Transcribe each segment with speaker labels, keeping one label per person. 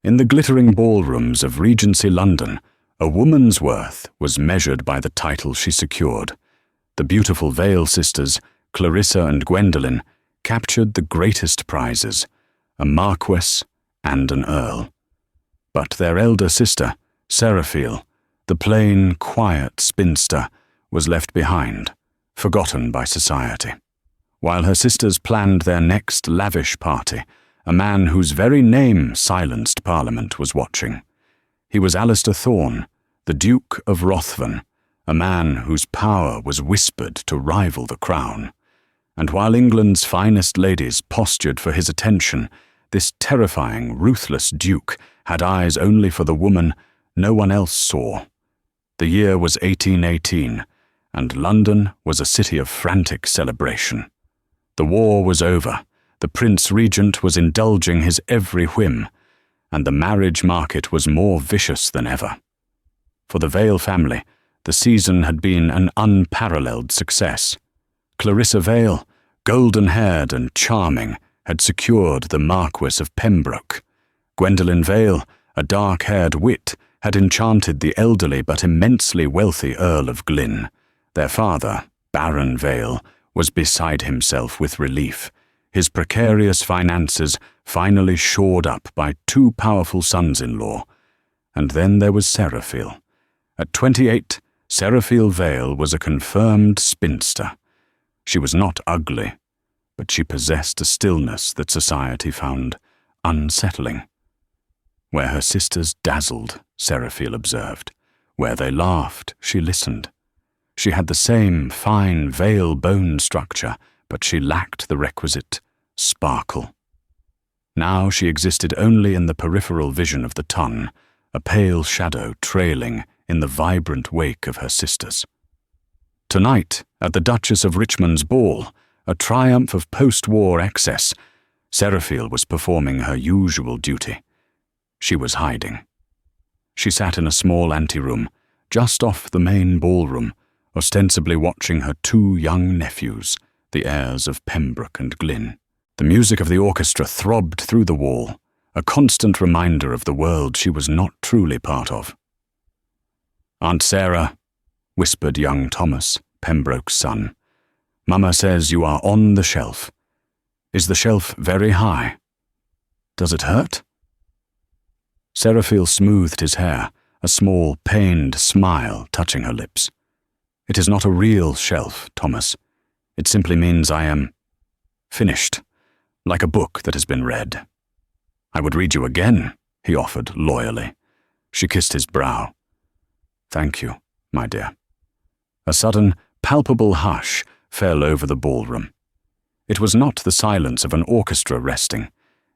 Speaker 1: In the glittering ballrooms of Regency London, a woman's worth was measured by the title she secured. The beautiful Vale sisters, Clarissa and Gwendolen, captured the greatest prizes, a marquess and an earl. But their elder sister, Seraphiel, the plain, quiet spinster, was left behind, forgotten by society. While her sisters planned their next lavish party, a man whose very name silenced Parliament was watching. He was Alistair Thorne, the Duke of Ruthven, a man whose power was whispered to rival the crown. And while England's finest ladies postured for his attention, this terrifying, ruthless duke had eyes only for the woman no one else saw. The year was 1818, and London was a city of frantic celebration. The war was over, the Prince Regent was indulging his every whim, and the marriage market was more vicious than ever. For the Vale family, the season had been an unparalleled success. Clarissa Vale, golden-haired and charming, had secured the Marquess of Pembroke. Gwendolen Vale, a dark-haired wit, had enchanted the elderly but immensely wealthy Earl of Glyn. Their father, Baron Vale, was beside himself with relief, his precarious finances finally shored up by two powerful sons-in-law. And then there was Seraphiel. At 28, Seraphiel Vale was a confirmed spinster. She was not ugly, but she possessed a stillness that society found unsettling. Where her sisters dazzled, Seraphiel observed. Where they laughed, she listened. She had the same fine Vale bone structure, but she lacked the requisite sparkle. Now she existed only in the peripheral vision of the ton, a pale shadow trailing in the vibrant wake of her sisters. Tonight, at the Duchess of Richmond's ball, a triumph of post-war excess, Seraphiel was performing her usual duty. She was hiding. She sat in a small anteroom, just off the main ballroom, ostensibly watching her two young nephews, the heirs of Pembroke and Glyn. The music of the orchestra throbbed through the wall, a constant reminder of the world she was not truly part of. "Aunt Sarah," whispered young Thomas, Pembroke's son, "Mama says you are on the shelf. Is the shelf very high? Does it hurt?" Seraphiel smoothed his hair, a small, pained smile touching her lips. "It is not a real shelf, Thomas. It simply means I am finished, like a book that has been read." "I would read you again," he offered loyally. She kissed his brow. "Thank you, my dear." A sudden, palpable hush fell over the ballroom. It was not the silence of an orchestra resting.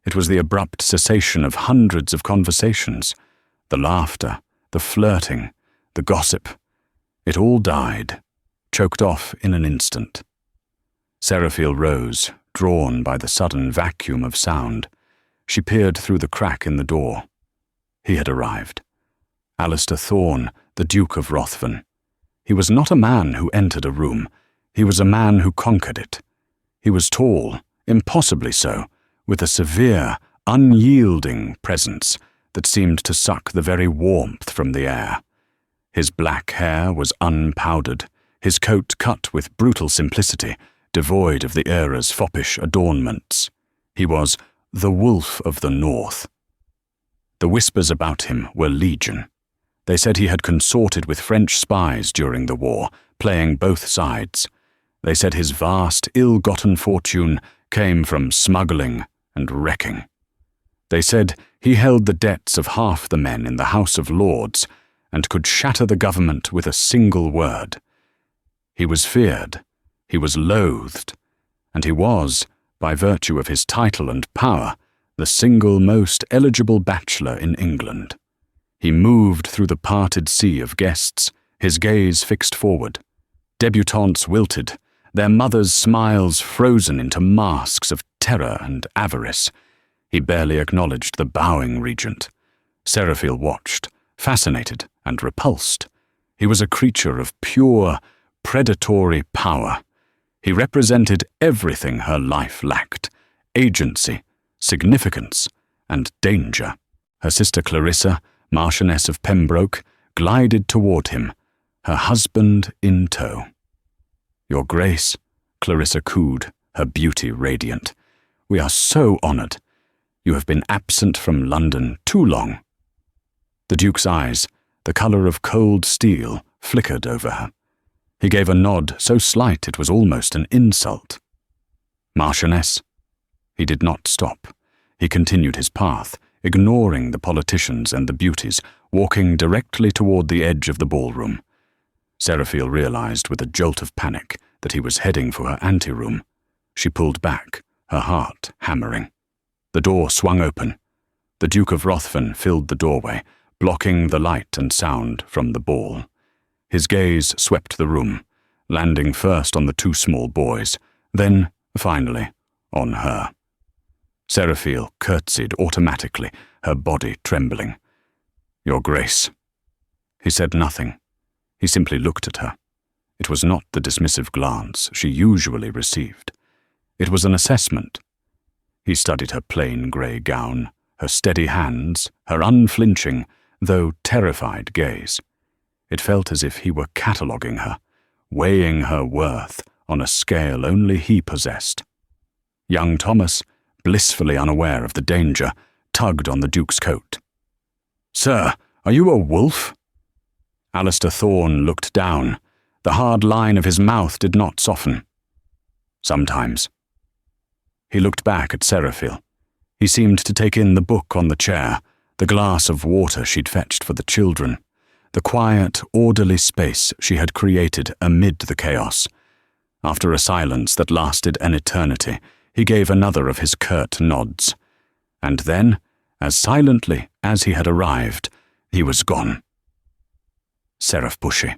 Speaker 1: It was the abrupt cessation of hundreds of conversations, the laughter, the flirting, the gossip. It all died, choked off in an instant. Seraphiel rose, drawn by the sudden vacuum of sound. She peered through the crack in the door. He had arrived. Alistair Thorne, the Duke of Ruthven. He was not a man who entered a room. He was a man who conquered it. He was tall, impossibly so, with a severe, unyielding presence that seemed to suck the very warmth from the air. His black hair was unpowdered, his coat cut with brutal simplicity, devoid of the era's foppish adornments. He was the Wolf of the North. The whispers about him were legion. They said he had consorted with French spies during the war, playing both sides. They said his vast, ill-gotten fortune came from smuggling and wrecking. They said he held the debts of half the men in the House of Lords and could shatter the government with a single word. He was feared, he was loathed, and he was, by virtue of his title and power, the single most eligible bachelor in England. He moved through the parted sea of guests, his gaze fixed forward. Debutantes wilted, their mothers' smiles frozen into masks of terror and avarice. He barely acknowledged the bowing regent. Seraphiel watched, fascinated and repulsed. He was a creature of pure, predatory power. He represented everything her life lacked: agency, significance, and danger. Her sister Clarissa, Marchioness of Pembroke, glided toward him, her husband in tow. "Your Grace," Clarissa cooed, her beauty radiant, "we are so honoured. You have been absent from London too long." The Duke's eyes, the colour of cold steel, flickered over her. He gave a nod so slight it was almost an insult. "Marchioness?" He did not stop. He continued his path, ignoring the politicians and the beauties, walking directly toward the edge of the ballroom. Seraphiel realized with a jolt of panic that he was heading for her anteroom. She pulled back, her heart hammering. The door swung open. The Duke of Ruthven filled the doorway, blocking the light and sound from the ball. His gaze swept the room, landing first on the two small boys, then, finally, on her. Seraphiel curtsied automatically, her body trembling. "Your Grace." He said nothing. He simply looked at her. It was not the dismissive glance she usually received. It was an assessment. He studied her plain grey gown, her steady hands, her unflinching, though terrified gaze. It felt as if he were cataloguing her, weighing her worth on a scale only he possessed. Young Thomas, blissfully unaware of the danger, tugged on the Duke's coat. "Sir, are you a wolf?" Alistair Thorne looked down. The hard line of his mouth did not soften. "Sometimes." He looked back at Seraphiel. He seemed to take in the book on the chair, the glass of water she'd fetched for the children, the quiet, orderly space she had created amid the chaos. After a silence that lasted an eternity, he gave another of his curt nods. And then, as silently as he had arrived, he was gone. Seraph Bushy.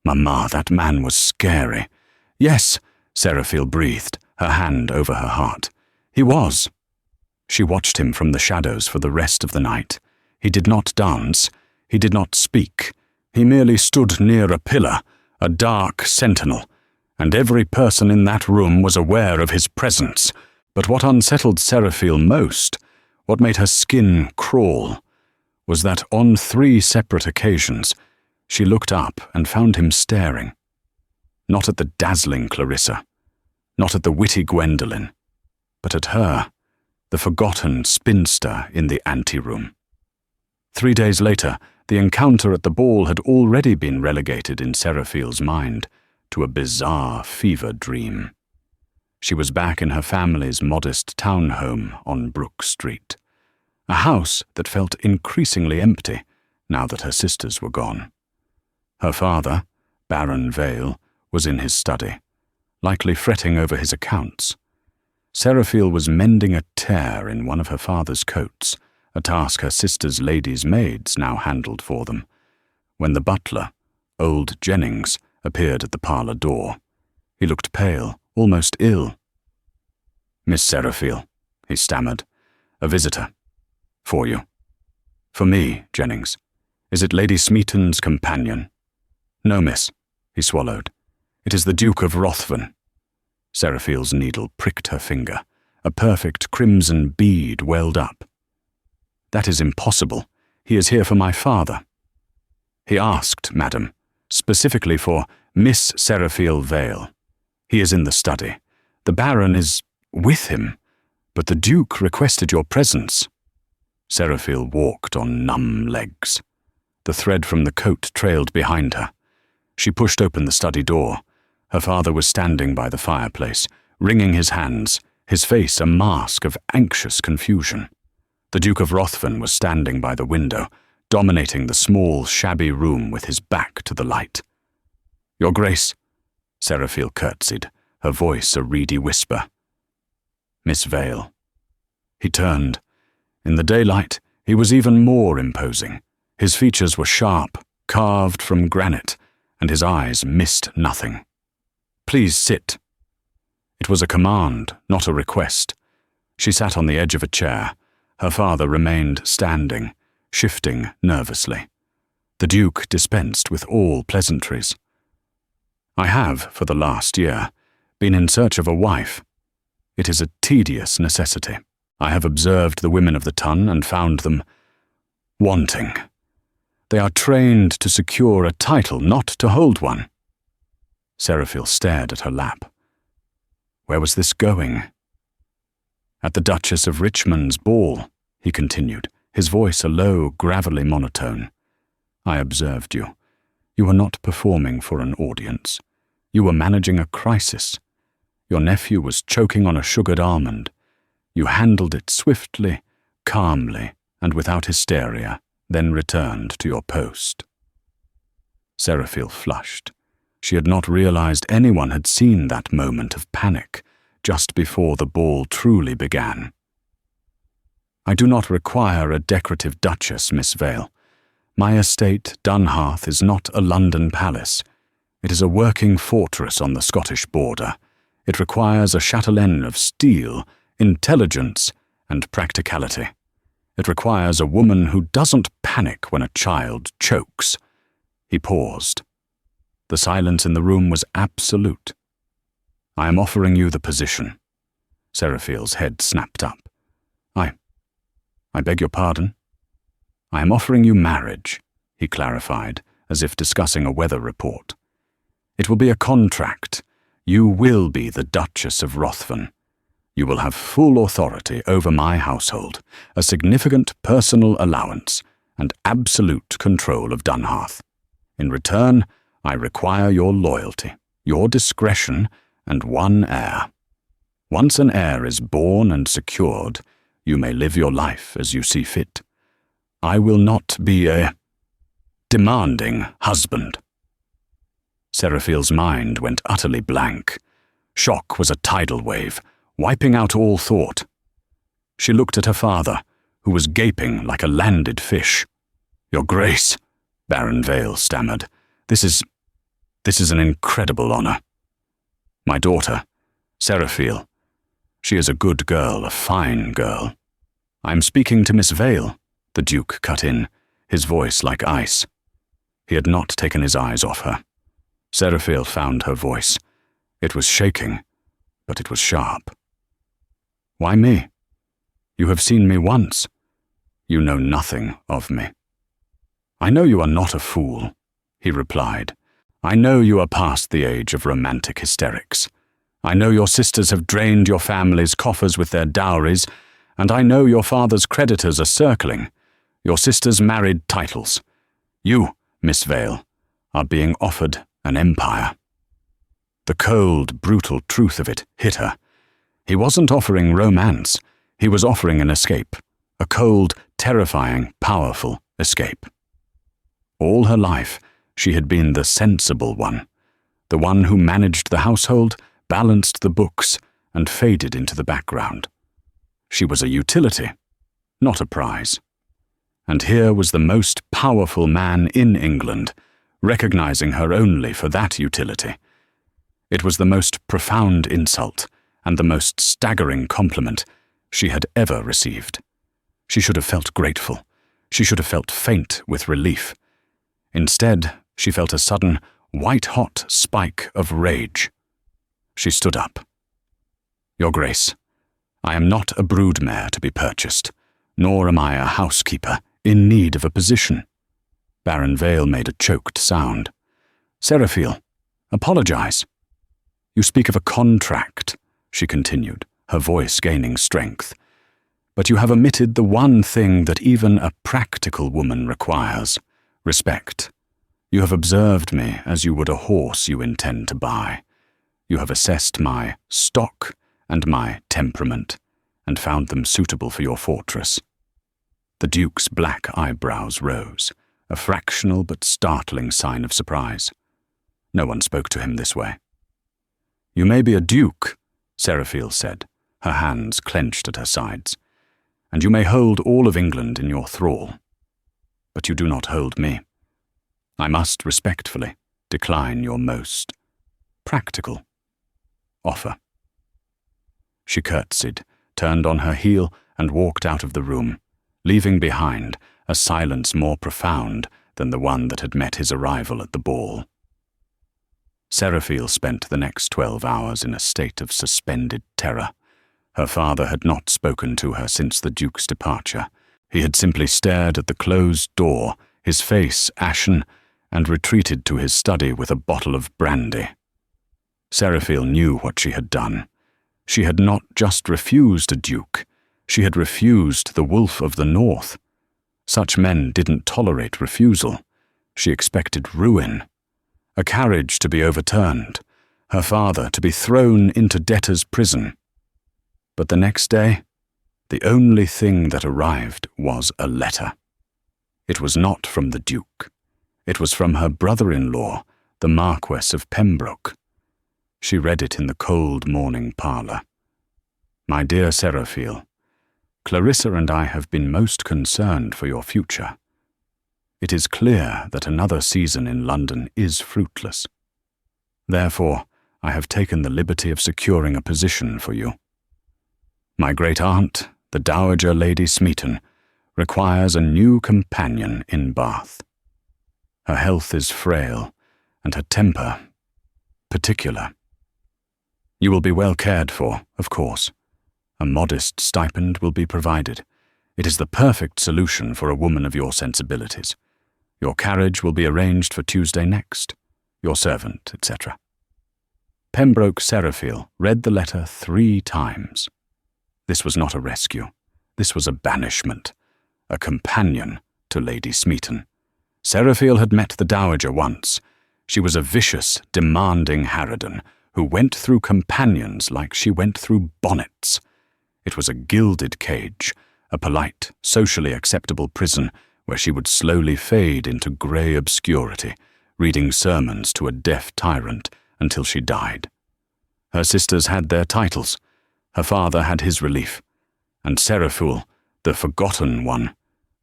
Speaker 1: "Mamma, that man was scary." "Yes," Seraphiel breathed, her hand over her heart. "He was." She watched him from the shadows for the rest of the night. He did not dance. He did not speak. He merely stood near a pillar, a dark sentinel, and every person in that room was aware of his presence. But what unsettled Seraphiel most, what made her skin crawl, was that on 3 separate occasions she looked up and found him staring. Not at the dazzling Clarissa, not at the witty Gwendolen, but at her, the forgotten spinster in the anteroom. 3 days later, the encounter at the ball had already been relegated in Seraphiel's mind to a bizarre fever dream. She was back in her family's modest town home on Brook Street, a house that felt increasingly empty now that her sisters were gone. Her father, Baron Vale, was in his study, likely fretting over his accounts. Seraphiel was mending a tear in one of her father's coats, a task her sister's ladies' maids now handled for them, when the butler, old Jennings, appeared at the parlour door. He looked pale, almost ill. "Miss Seraphiel," he stammered, "a visitor. For you." "For me, Jennings. Is it Lady Smeaton's companion?" "No, miss," he swallowed. "It is the Duke of Ruthven." Seraphiel's needle pricked her finger. A perfect crimson bead welled up. "That is impossible. He is here for my father." "He asked, madam, specifically for Miss Seraphiel Vale. He is in the study. The Baron is with him, but the Duke requested your presence." Seraphiel walked on numb legs. The thread from the coat trailed behind her. She pushed open the study door. Her father was standing by the fireplace, wringing his hands, his face a mask of anxious confusion. The Duke of Ruthven was standing by the window, dominating the small, shabby room with his back to the light. "Your Grace," Seraphiel curtsied, her voice a reedy whisper. "Miss Vale." He turned. In the daylight, he was even more imposing. His features were sharp, carved from granite, and his eyes missed nothing. "Please sit." It was a command, not a request. She sat on the edge of a chair. Her father remained standing, shifting nervously. The Duke dispensed with all pleasantries. "I have, for the last year, been in search of a wife. It is a tedious necessity." I have observed the women of the ton and found them wanting. They are trained to secure a title, not to hold one. Seraphiel stared at her lap. Where was this going? At the Duchess of Richmond's ball, he continued, his voice a low, gravelly monotone. I observed you. You were not performing for an audience. You were managing a crisis. Your nephew was choking on a sugared almond. You handled it swiftly, calmly, and without hysteria, then returned to your post. Seraphiel flushed. She had not realized anyone had seen that moment of panic just before the ball truly began. I do not require a decorative duchess, Miss Vale. My estate, Dunhearth, is not a London palace. It is a working fortress on the Scottish border. It requires a chatelaine of steel, intelligence, and practicality. It requires a woman who doesn't panic when a child chokes. He paused. The silence in the room was absolute. I am offering you the position. Seraphiel's head snapped up. I beg your pardon? I am offering you marriage, he clarified, as if discussing a weather report. It will be a contract. You will be the Duchess of Ruthven. You will have full authority over my household, a significant personal allowance, and absolute control of Dunhearth. In return, I require your loyalty, your discretion, and one heir. Once an heir is born and secured, you may live your life as you see fit. I will not be a demanding husband. Seraphiel's mind went utterly blank. Shock was a tidal wave, wiping out all thought. She looked at her father, who was gaping like a landed fish. Your Grace, Baron Vale stammered, this is an incredible honor. My daughter, Seraphiel. She is a good girl, a fine girl. I am speaking to Miss Vale, the Duke cut in, his voice like ice. He had not taken his eyes off her. Seraphiel found her voice. It was shaking, but it was sharp. Why me? You have seen me once. You know nothing of me. I know you are not a fool, he replied. I know you are past the age of romantic hysterics. I know your sisters have drained your family's coffers with their dowries, and I know your father's creditors are circling. Your sisters married titles. You, Miss Vale, are being offered an empire. The cold, brutal truth of it hit her. He wasn't offering romance. He was offering an escape. A cold, terrifying, powerful escape. All her life, she had been the sensible one. The one who managed the household, balanced the books, and faded into the background. She was a utility, not a prize. And here was the most powerful man in England, recognizing her only for that utility. It was the most profound insult and the most staggering compliment she had ever received. She should have felt grateful. She should have felt faint with relief. Instead, she felt a sudden, white-hot spike of rage. She stood up. Your Grace, I am not a broodmare to be purchased, nor am I a housekeeper in need of a position. Baron Vale made a choked sound. Seraphiel, apologize. You speak of a contract, she continued, her voice gaining strength. But you have omitted the one thing that even a practical woman requires, respect. You have observed me as you would a horse you intend to buy. You have assessed my stock and my temperament, and found them suitable for your fortress. The Duke's black eyebrows rose, a fractional but startling sign of surprise. No one spoke to him this way. You may be a duke, Seraphiel said, her hands clenched at her sides, and you may hold all of England in your thrall. But you do not hold me. I must respectfully decline your most practical offer. She curtsied, turned on her heel, and walked out of the room, leaving behind a silence more profound than the one that had met his arrival at the ball. Seraphiel spent the next 12 hours in a state of suspended terror, Her father had not spoken to her since the Duke's departure. He had simply stared at the closed door, his face ashen, and retreated to his study with a bottle of brandy. Seraphiel knew what she had done. She had not just refused a duke, she had refused the Wolf of the North. Such men didn't tolerate refusal. She expected ruin. A carriage to be overturned, her father to be thrown into debtor's prison. But the next day, the only thing that arrived was a letter. It was not from the Duke. It was from her brother-in-law, the Marquess of Pembroke. She read it in the cold morning parlour. My dear Seraphiel, Clarissa and I have been most concerned for your future. It is clear that another season in London is fruitless. Therefore, I have taken the liberty of securing a position for you. My great-aunt, the Dowager Lady Smeaton, requires a new companion in Bath. Her health is frail, and her temper particular. You will be well cared for, of course. A modest stipend will be provided. It is the perfect solution for a woman of your sensibilities. Your carriage will be arranged for Tuesday next. Your servant, etc. Pembroke Seraphiel read the letter 3 times. This was not a rescue. This was a banishment, a companion to Lady Smeaton. Seraphiel had met the Dowager once. She was a vicious, demanding harridan who went through companions like she went through bonnets. It was a gilded cage, a polite, socially acceptable prison where she would slowly fade into grey obscurity, reading sermons to a deaf tyrant until she died. Her sisters had their titles. Her father had his relief. And Seraphiel, the forgotten one,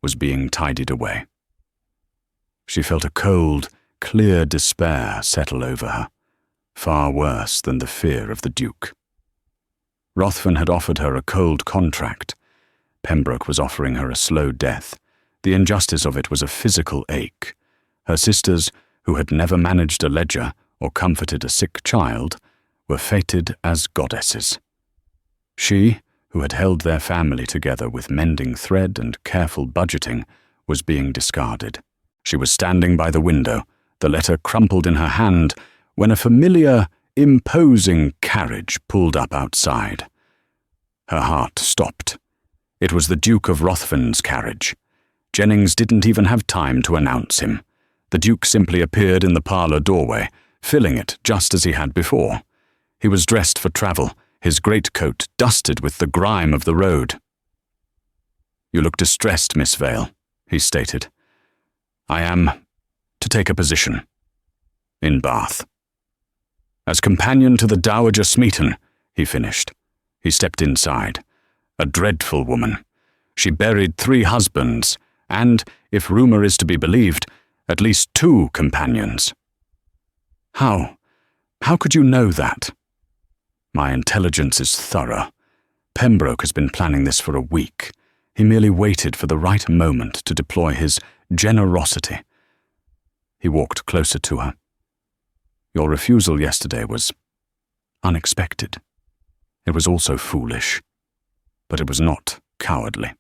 Speaker 1: was being tidied away. She felt a cold, clear despair settle over her, far worse than the fear of the Duke. Ruthven had offered her a cold contract. Pembroke was offering her a slow death. The injustice of it was a physical ache. Her sisters, who had never managed a ledger or comforted a sick child, were fated as goddesses. She, who had held their family together with mending thread and careful budgeting, was being discarded. She was standing by the window, the letter crumpled in her hand, when a familiar, imposing carriage pulled up outside. Her heart stopped. It was the Duke of Ruthven's carriage. Jennings didn't even have time to announce him. The Duke simply appeared in the parlour doorway, filling it just as he had before. He was dressed for travel, his greatcoat dusted with the grime of the road. "You look distressed, Miss Vale," he stated. "I am to take a position in Bath." "As companion to the Dowager Smeaton," he finished. He stepped inside. A dreadful woman. She buried 3 husbands, and, if rumour is to be believed, at least 2 companions. How could you know that?" "My intelligence is thorough. Pembroke has been planning this for a week. He merely waited for the right moment to deploy his generosity." He walked closer to her. "Your refusal yesterday was unexpected. It was also foolish, but it was not cowardly."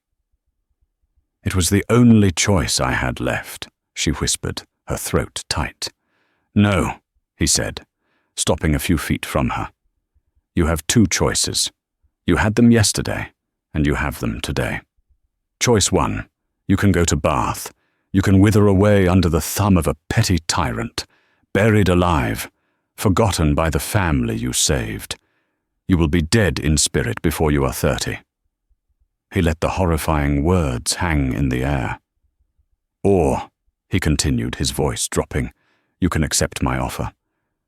Speaker 1: "It was the only choice I had left," she whispered, her throat tight. "No," he said, stopping a few feet from her. "You have 2 choices. You had them yesterday, and you have them today. Choice 1, you can go to Bath. You can wither away under the thumb of a petty tyrant, buried alive, forgotten by the family you saved. You will be dead in spirit before you are 30. He let the horrifying words hang in the air. "Or," he continued, his voice dropping, "you can accept my offer.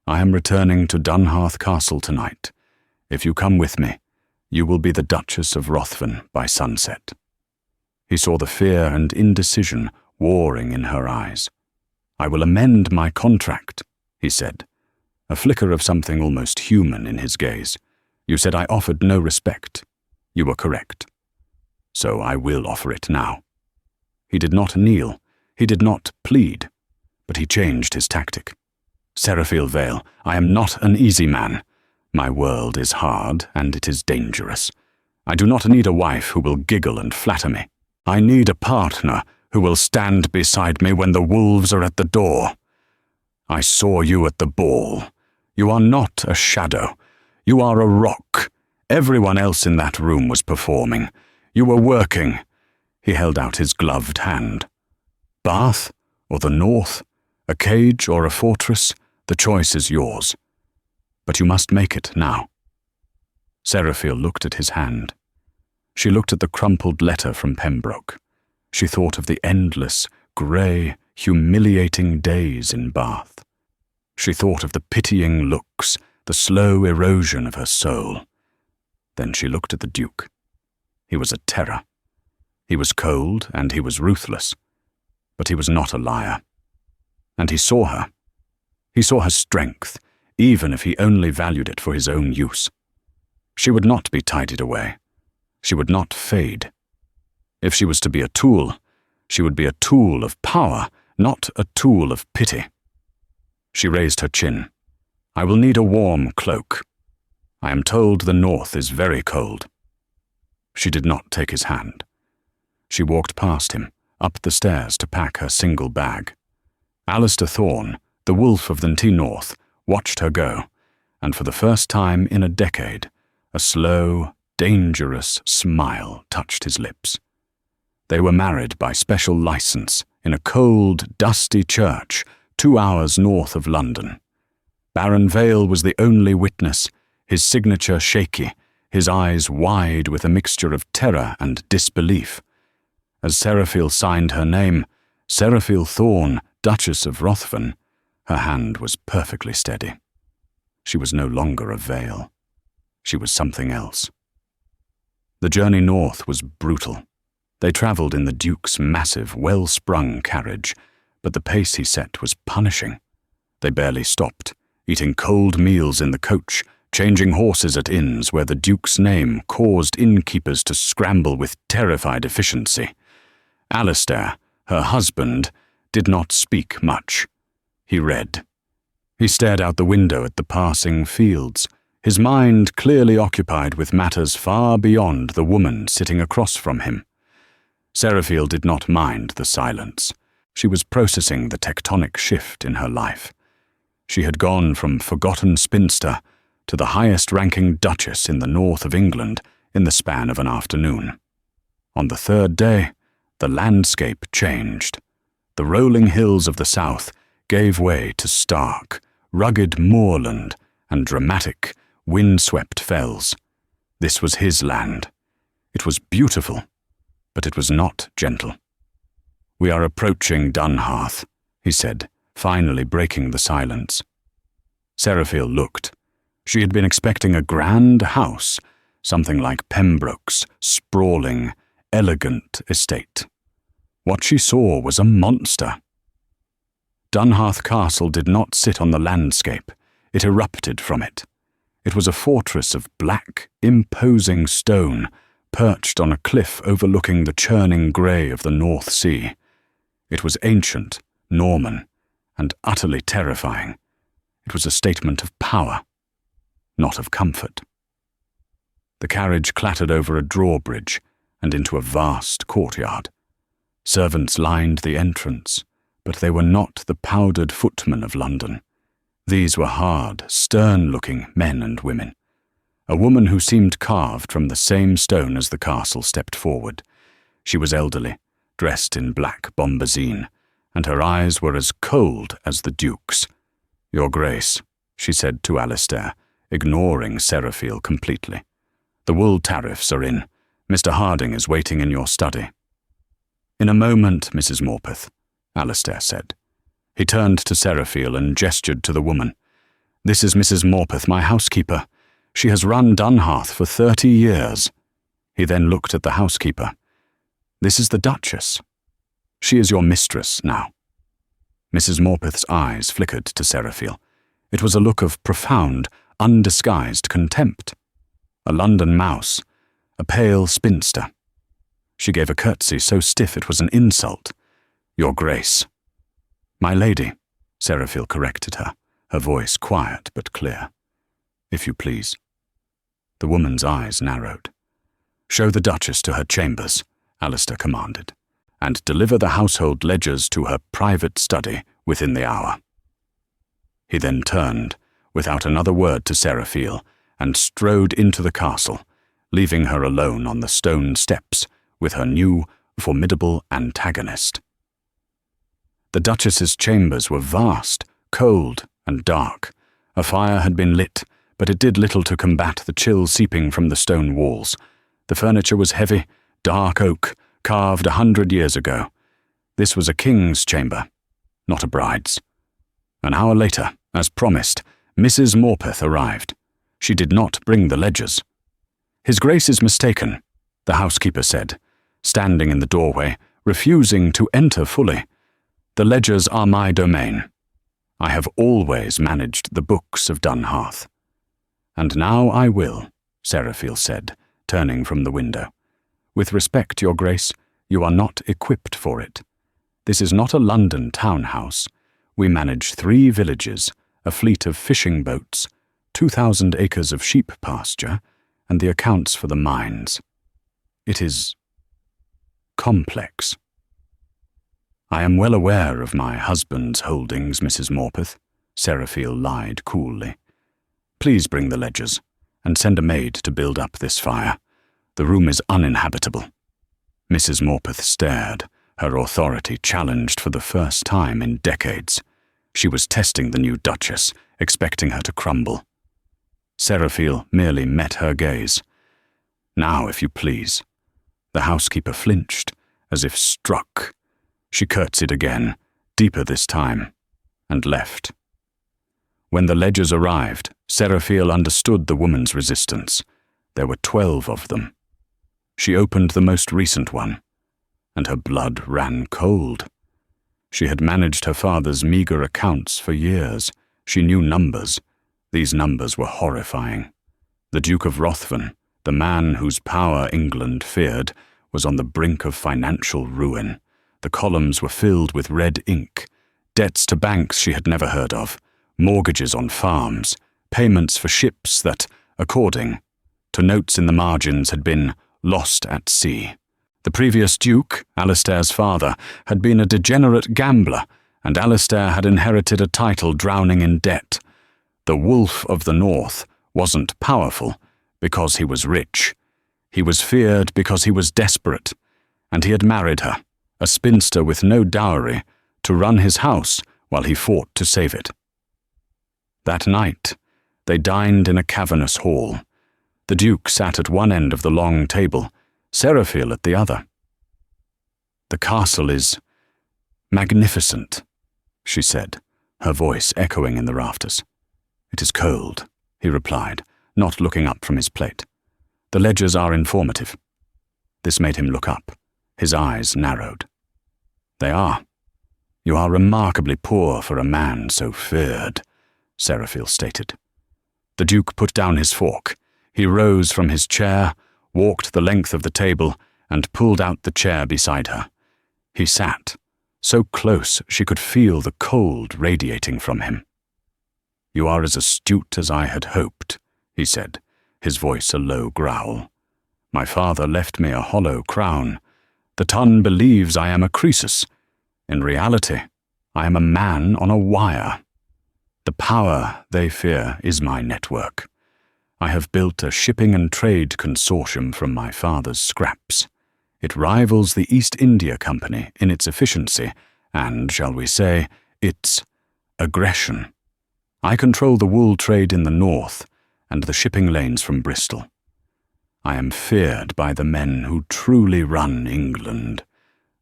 Speaker 1: I am returning to Dunharth Castle tonight. If you come with me, you will be the Duchess of Ruthven by sunset." He saw the fear and indecision warring in her eyes. "I will amend my contract," he said, a flicker of something almost human in his gaze. "You said I offered no respect. You were correct. So I will offer it now." He did not kneel, he did not plead, but he changed his tactic. "Seraphiel Vale, I am not an easy man. My world is hard and it is dangerous. I do not need a wife who will giggle and flatter me. I need a partner who will stand beside me when the wolves are at the door. I saw you at the ball. You are not a shadow. You are a rock. Everyone else in that room was performing. You were working. He held out his gloved hand. Bath or the north, a cage or a fortress, the choice is yours. But you must make it now. Seraphiel looked at his hand. She looked at the crumpled letter from Pembroke. She thought of the endless, grey, humiliating days in Bath. She thought of the pitying looks, the slow erosion of her soul. Then she looked at the Duke. He was a terror. He was cold and he was ruthless, but he was not a liar. And he saw her. He saw her strength, even if he only valued it for his own use. She would not be tidied away. She would not fade. If she was to be a tool, she would be a tool of power, not a tool of pity. She raised her chin. I will need a warm cloak. I am told the north is very cold. She did not take his hand. She walked past him, up the stairs to pack her single bag. Alistair Thorne, the wolf of the North, watched her go, and for the first time in a decade, a slow, dangerous smile touched his lips. They were married by special license in a cold, dusty church 2 hours north of London. Baron Vale was the only witness, his signature shaky, his eyes wide with a mixture of terror and disbelief. As Seraphiel signed her name, Seraphiel Thorne, Duchess of Ruthven, her hand was perfectly steady. She was no longer a Vale. She was something else. The journey north was brutal. They travelled in the Duke's massive, well-sprung carriage, but the pace he set was punishing. They barely stopped, eating cold meals in the coach, changing horses at inns where the Duke's name caused innkeepers to scramble with terrified efficiency. Alistair, her husband, did not speak much. He read. He stared out the window at the passing fields, his mind clearly occupied with matters far beyond the woman sitting across from him. Seraphiel did not mind the silence. She was processing the tectonic shift in her life. She had gone from forgotten spinster to the highest-ranking duchess in the north of England in the span of an afternoon. On the third day, the landscape changed. The rolling hills of the south gave way to stark, rugged moorland and dramatic, wind-swept fells. This was his land. It was beautiful, but it was not gentle. We are approaching Dunharth, he said, finally breaking the silence. Seraphiel looked. She had been expecting a grand house, something like Pembroke's sprawling, elegant estate. What she saw was a monster. Dunharth Castle did not sit on the landscape. It erupted from it. It was a fortress of black, imposing stone, perched on a cliff overlooking the churning grey of the North Sea. It was ancient, Norman, and utterly terrifying. It was a statement of power, not of comfort. The carriage clattered over a drawbridge and into a vast courtyard. Servants lined the entrance, but they were not the powdered footmen of London. These were hard, stern-looking men and women. A woman who seemed carved from the same stone as the castle stepped forward. She was elderly, dressed in black bombazine, and her eyes were as cold as the Duke's. "Your Grace," she said to Alistair, ignoring Seraphiel completely. "The wool tariffs are in. Mr. Harding is waiting in your study." "In a moment, Mrs. Morpeth," Alistair said. He turned to Seraphiel and gestured to the woman. "This is Mrs. Morpeth, my housekeeper. She has run Dunharth for 30 years. He then looked at the housekeeper. "This is the Duchess. She is your mistress now." Mrs. Morpeth's eyes flickered to Seraphiel. It was a look of profound, undisguised contempt. A London mouse, a pale spinster. She gave a curtsy so stiff it was an insult. "Your Grace." "My lady," Seraphiel corrected her, her voice quiet but clear. "If you please." The woman's eyes narrowed. "Show the Duchess to her chambers," Alistair commanded, "and deliver the household ledgers to her private study within the hour." He then turned, without another word, to Seraphiel and strode into the castle, leaving her alone on the stone steps with her new, formidable antagonist. The Duchess's chambers were vast, cold, and dark. A fire had been lit, but it did little to combat the chill seeping from the stone walls. The furniture was heavy, dark oak, carved 100 years ago. This was a king's chamber, not a bride's. An hour later, as promised, Mrs. Morpeth arrived. She did not bring the ledgers. "His Grace is mistaken," the housekeeper said, standing in the doorway, refusing to enter fully. "The ledgers are my domain. I have always managed the books of Dunhearth." "And now I will," Seraphiel said, turning from the window. "With respect, Your Grace, you are not equipped for it. This is not a London townhouse. We manage 3 villages, a fleet of fishing boats, 2,000 acres of sheep pasture, and the accounts for the mines. It is complex." "I am well aware of my husband's holdings, Mrs. Morpeth," Seraphiel lied coolly. "Please bring the ledgers, and send a maid to build up this fire. The room is uninhabitable." Mrs. Morpeth stared, her authority challenged for the first time in decades. She was testing the new Duchess, expecting her to crumble. Seraphiel merely met her gaze. "Now, if you please." The housekeeper flinched, as if struck. She curtsied again, deeper this time, and left. When the ledgers arrived, Seraphiel understood the woman's resistance. There were 12 of them. She opened the most recent one, and her blood ran cold. She had managed her father's meagre accounts for years. She knew numbers. These numbers were horrifying. The Duke of Ruthven, the man whose power England feared, was on the brink of financial ruin. The columns were filled with red ink, debts to banks she had never heard of, mortgages on farms, payments for ships that, according to notes in the margins, had been lost at sea. The previous Duke, Alistair's father, had been a degenerate gambler, and Alistair had inherited a title drowning in debt. The Wolf of the North wasn't powerful because he was rich. He was feared because he was desperate, and he had married her, a spinster with no dowry, to run his house while he fought to save it. That night, they dined in a cavernous hall. The Duke sat at one end of the long table, Seraphiel at the other. "The castle is magnificent," she said, her voice echoing in the rafters. "It is cold," he replied, not looking up from his plate. "The ledgers are informative." This made him look up. His eyes narrowed. "They are. You are remarkably poor for a man so feared," Seraphiel stated. The Duke put down his fork. He rose from his chair, walked the length of the table, and pulled out the chair beside her. He sat, so close she could feel the cold radiating from him. "You are as astute as I had hoped," he said, his voice a low growl. "My father left me a hollow crown. The Tun believes I am a Croesus. In reality, I am a man on a wire. The power they fear is my network. I have built a shipping and trade consortium from my father's scraps. It rivals the East India Company in its efficiency and, shall we say, its aggression. I control the wool trade in the north and the shipping lanes from Bristol. I am feared by the men who truly run England,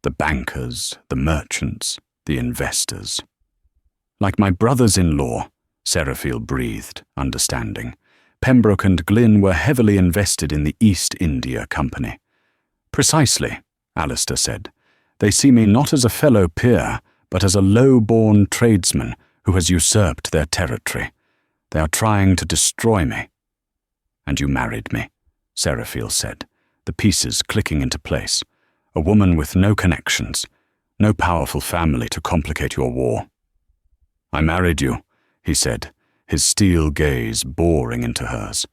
Speaker 1: the bankers, the merchants, the investors." "Like my brothers-in-law," Seraphiel breathed, understanding. "Pembroke and Glyn were heavily invested in the East India Company." "Precisely," Alistair said. "They see me not as a fellow peer, but as a low-born tradesman who has usurped their territory. They are trying to destroy me." "And you married me," Seraphiel said, the pieces clicking into place. "A woman with no connections, no powerful family to complicate your war." "I married you," he said, his steel gaze boring into hers,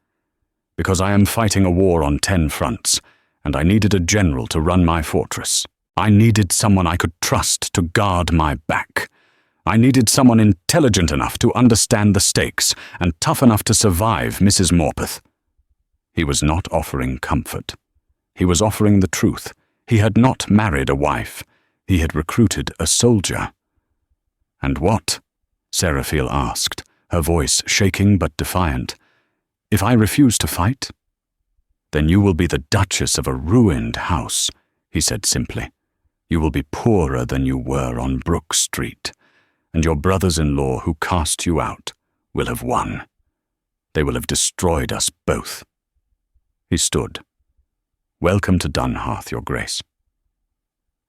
Speaker 1: "because I am fighting a war on 10 fronts, and I needed a general to run my fortress. I needed someone I could trust to guard my back. I needed someone intelligent enough to understand the stakes and tough enough to survive Mrs. Morpeth. He was not offering comfort. He was offering the truth. He had not married a wife. He had recruited a soldier. "And what?" Seraphiel asked, her voice shaking but defiant. "If I refuse to fight?" "Then you will be the duchess of a ruined house," he said simply. "You will be poorer than you were on Brook Street, and your brothers-in-law who cast you out will have won. They will have destroyed us both." He stood. "Welcome to Dunhearth, Your Grace."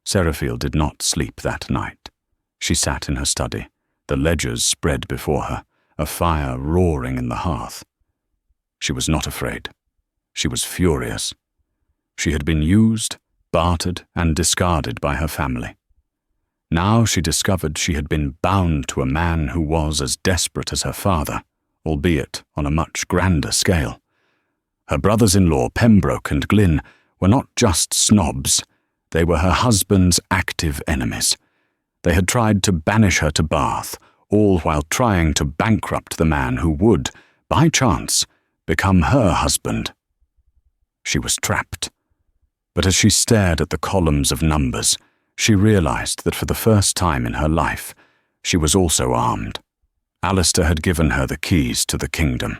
Speaker 1: Seraphiel did not sleep that night. She sat in her study, the ledgers spread before her, a fire roaring in the hearth. She was not afraid. She was furious. She had been used, bartered, and discarded by her family. Now she discovered she had been bound to a man who was as desperate as her father, albeit on a much grander scale. Her brothers-in-law, Pembroke and Glynn, were not just snobs. They were her husband's active enemies. They had tried to banish her to Bath, all while trying to bankrupt the man who would, by chance, become her husband. She was trapped. But as she stared at the columns of numbers, she realized that for the first time in her life, she was also armed. Alistair had given her the keys to the kingdom.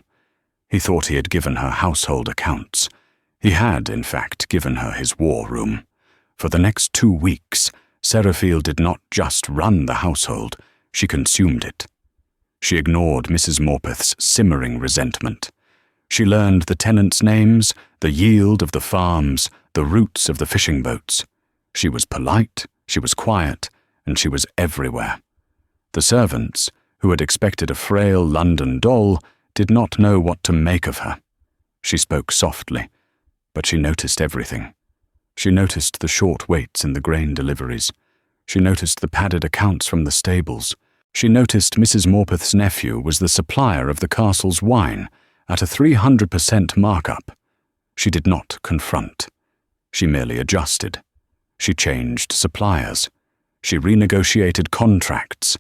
Speaker 1: He thought he had given her household accounts. He had, in fact, given her his war room. For the next 2 weeks, Seraphiel did not just run the household, she consumed it. She ignored Mrs. Morpeth's simmering resentment. She learned the tenants' names, the yield of the farms, the routes of the fishing boats. She was polite, she was quiet, and she was everywhere. The servants, who had expected a frail London doll, did not know what to make of her. She spoke softly, but she noticed everything. She noticed the short waits in the grain deliveries. She noticed the padded accounts from the stables. She noticed Mrs. Morpeth's nephew was the supplier of the castle's wine at a 300% markup. She did not confront. She merely adjusted. She changed suppliers. She renegotiated contracts.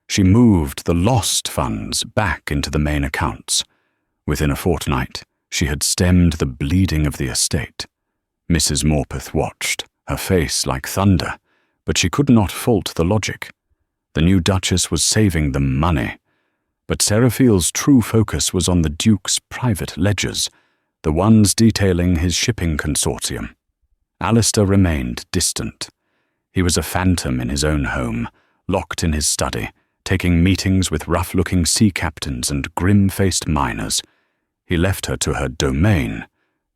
Speaker 1: She moved the lost funds back into the main accounts. Within a fortnight, she had stemmed the bleeding of the estate. Mrs. Morpeth watched, her face like thunder, but she could not fault the logic. The new Duchess was saving them money. But Seraphiel's true focus was on the Duke's private ledgers, the ones detailing his shipping consortium. Alistair remained distant. He was a phantom in his own home, locked in his study, taking meetings with rough-looking sea captains and grim-faced miners. He left her to her domain,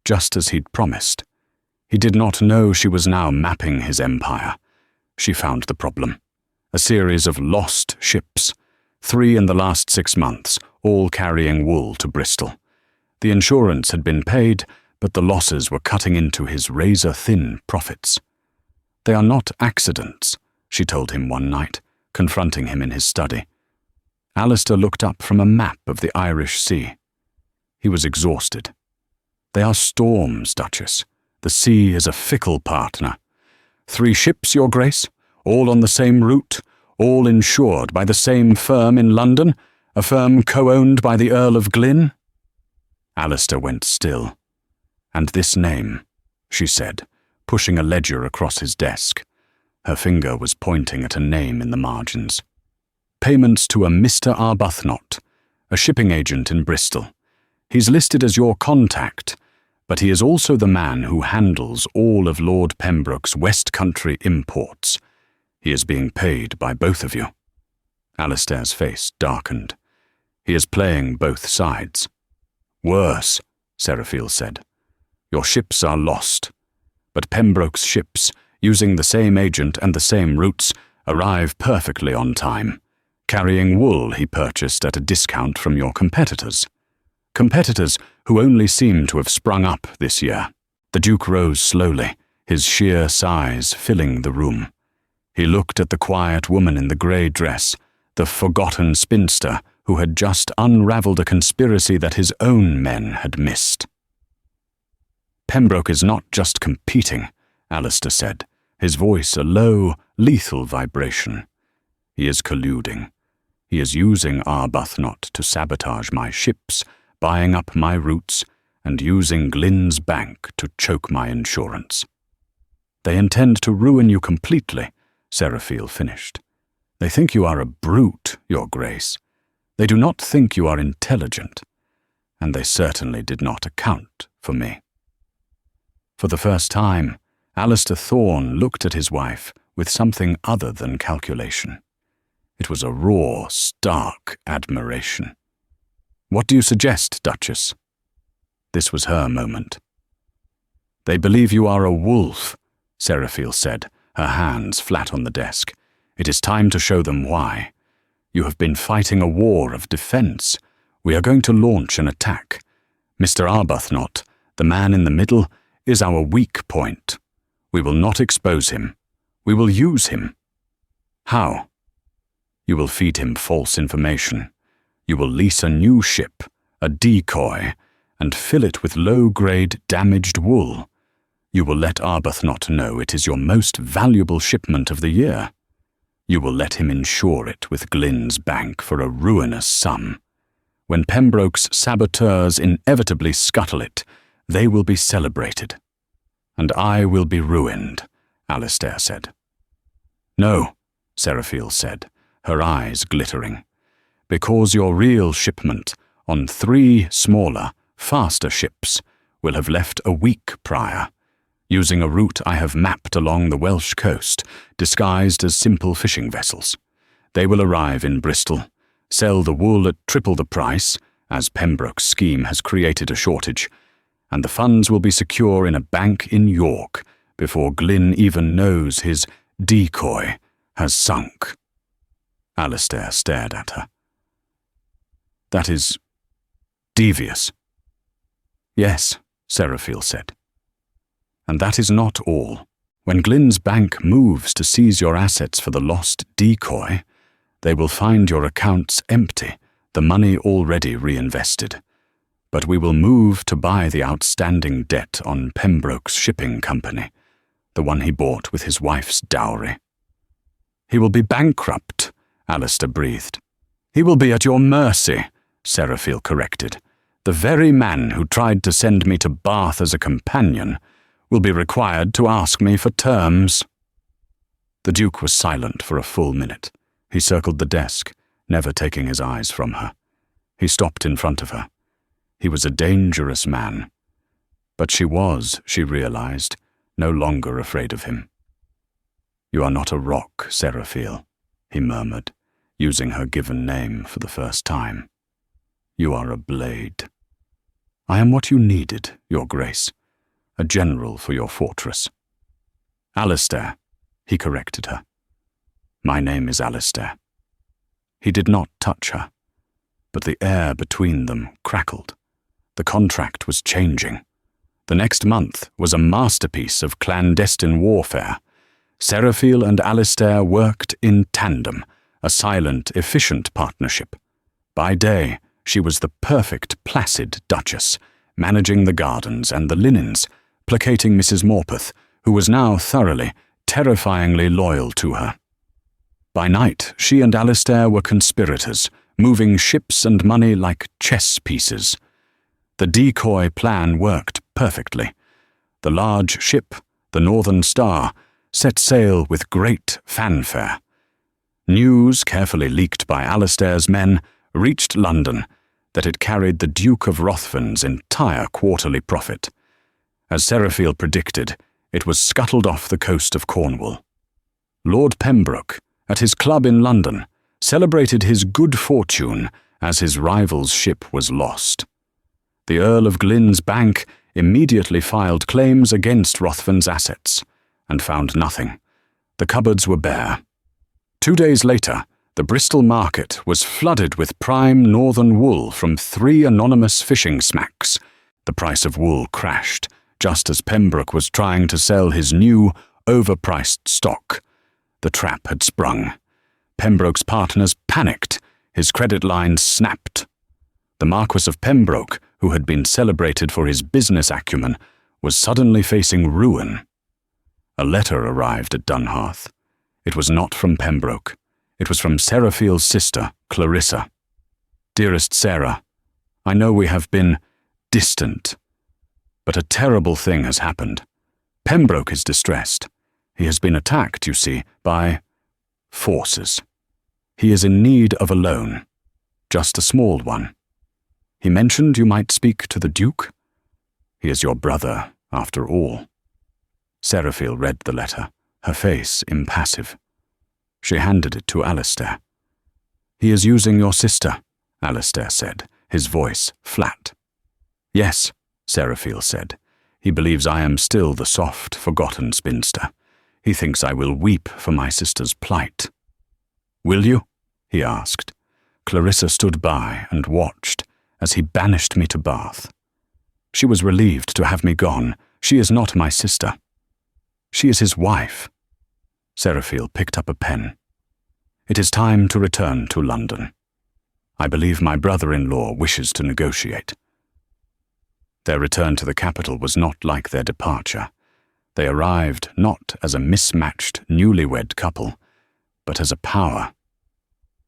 Speaker 1: just as he'd promised. He did not know she was now mapping his empire. She found the problem. A series of lost ships, 3 in the last 6 months, all carrying wool to Bristol. The insurance had been paid, but the losses were cutting into his razor-thin profits. "They are not accidents," she told him one night, confronting him in his study. Alistair looked up from a map of the Irish Sea. He was exhausted. "They are storms, Duchess. The sea is a fickle partner. 3 ships, Your Grace, all on the same route, all insured by the same firm in London, a firm co-owned by the Earl of Glynn?" Alistair went still. "And this name," she said, pushing a ledger across his desk. Her finger was pointing at a name in the margins. "Payments to a Mr. Arbuthnot, a shipping agent in Bristol. He's listed as your contact, but he is also the man who handles all of Lord Pembroke's West Country imports. He is being paid by both of you." Alistair's face darkened. "He is playing both sides." "Worse," Seraphiel said. "Your ships are lost, but Pembroke's ships, using the same agent and the same routes, arrive perfectly on time, carrying wool he purchased at a discount from your competitors. Competitors who only seem to have sprung up this year." The Duke rose slowly, his sheer size filling the room. He looked at the quiet woman in the grey dress, the forgotten spinster who had just unravelled a conspiracy that his own men had missed. Pembroke is not just competing, Alistair said, his voice a low, lethal vibration. He is colluding. He is using Arbuthnot to sabotage my ships, buying up my routes, and using Glyn's bank to choke my insurance. They intend to ruin you completely, Seraphiel finished. They think you are a brute, Your Grace. They do not think you are intelligent, and they certainly did not account for me. For the first time, Alistair Thorne looked at his wife with something other than calculation. It was a raw, stark admiration. "What do you suggest, Duchess?" This was her moment. "They believe you are a wolf," Seraphiel said, her hands flat on the desk. "It is time to show them why. You have been fighting a war of defense. We are going to launch an attack. Mr. Arbuthnot, the man in the middle, is our weak point. We will not expose him. We will use him." "How?" "You will feed him false information. You will lease a new ship, a decoy, and fill it with low-grade damaged wool. You will let Arbuthnot know it is your most valuable shipment of the year. You will let him insure it with Glyn's bank for a ruinous sum. When Pembroke's saboteurs inevitably scuttle it, they will be celebrated. And I will be ruined," Alistair said. "No," Seraphiel said, her eyes glittering, "because your real shipment, on 3 smaller, faster ships, will have left a week prior, using a route I have mapped along the Welsh coast, disguised as simple fishing vessels. They will arrive in Bristol, sell the wool at triple the price, as Pembroke's scheme has created a shortage, and the funds will be secure in a bank in York before Glyn even knows his decoy has sunk." Alistair stared at her. "That is devious." "Yes," Seraphiel said. "And that is not all. When Glyn's bank moves to seize your assets for the lost decoy, they will find your accounts empty, the money already reinvested. But we will move to buy the outstanding debt on Pembroke's shipping company, the one he bought with his wife's dowry." "He will be bankrupt," Alistair breathed. "He will be at your mercy," Seraphiel corrected. "The very man who tried to send me to Bath as a companion will be required to ask me for terms." The Duke was silent for a full minute. He circled the desk, never taking his eyes from her. He stopped in front of her. He was a dangerous man. But she was, she realized, no longer afraid of him. "You are not a rock, Seraphiel," he murmured, using her given name for the first time. "You are a blade. I am what you needed, Your Grace, a general for your fortress." "Alistair," he corrected her. "My name is Alistair." He did not touch her, but the air between them crackled. The contract was changing. The next month was a masterpiece of clandestine warfare. Seraphiel and Alistair worked in tandem, a silent, efficient partnership. By day, she was the perfect, placid duchess, managing the gardens and the linens, placating Mrs. Morpeth, who was now thoroughly, terrifyingly loyal to her. By night, she and Alistair were conspirators, moving ships and money like chess pieces. The decoy plan worked perfectly. The large ship, the Northern Star, set sail with great fanfare. News, carefully leaked by Alistair's men, reached London that it carried the Duke of Ruthven's entire quarterly profit. As Seraphiel predicted, it was scuttled off the coast of Cornwall. Lord Pembroke, at his club in London, celebrated his good fortune as his rival's ship was lost. The Earl of Glyn's bank immediately filed claims against Ruthven's assets, and found nothing. The cupboards were bare. 2 days later, the Bristol market was flooded with prime northern wool from 3 anonymous fishing smacks. The price of wool crashed, just as Pembroke was trying to sell his new, overpriced stock. The trap had sprung. Pembroke's partners panicked. His credit lines snapped. The Marquis of Pembroke, who had been celebrated for his business acumen, was suddenly facing ruin. A letter arrived at Dunhearth. It was not from Pembroke. It was from Seraphiel's sister, Clarissa. Dearest Sarah, I know we have been distant, but a terrible thing has happened. Pembroke is distressed. He has been attacked, you see, by forces. He is in need of a loan, just a small one. He mentioned you might speak to the Duke. He is your brother, after all. Seraphiel read the letter, her face impassive. She handed it to Alistair. He is using your sister, Alistair said, his voice flat. Yes, Seraphiel said. He believes I am still the soft, forgotten spinster. He thinks I will weep for my sister's plight. Will you? He asked. Clarissa stood by and watched as he banished me to Bath. She was relieved to have me gone. She is not my sister. She is his wife. Seraphiel picked up a pen. It is time to return to London. I believe my brother-in-law wishes to negotiate. Their return to the capital was not like their departure. They arrived not as a mismatched, newlywed couple, but as a power.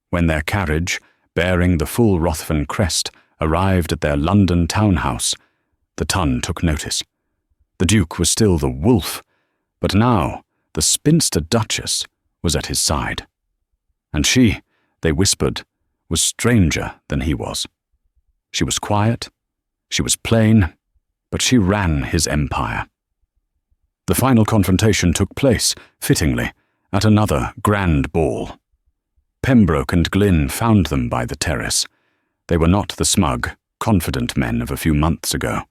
Speaker 1: When their carriage, bearing the full Ruthven crest, arrived at their London townhouse, the Tun took notice. The Duke was still the wolf, but now the spinster Duchess was at his side. And she, they whispered, was stranger than he was. She was quiet, she was plain, but she ran his empire. The final confrontation took place, fittingly, at another grand ball. Pembroke and Glyn found them by the terrace. They were not the smug, confident men of a few months ago.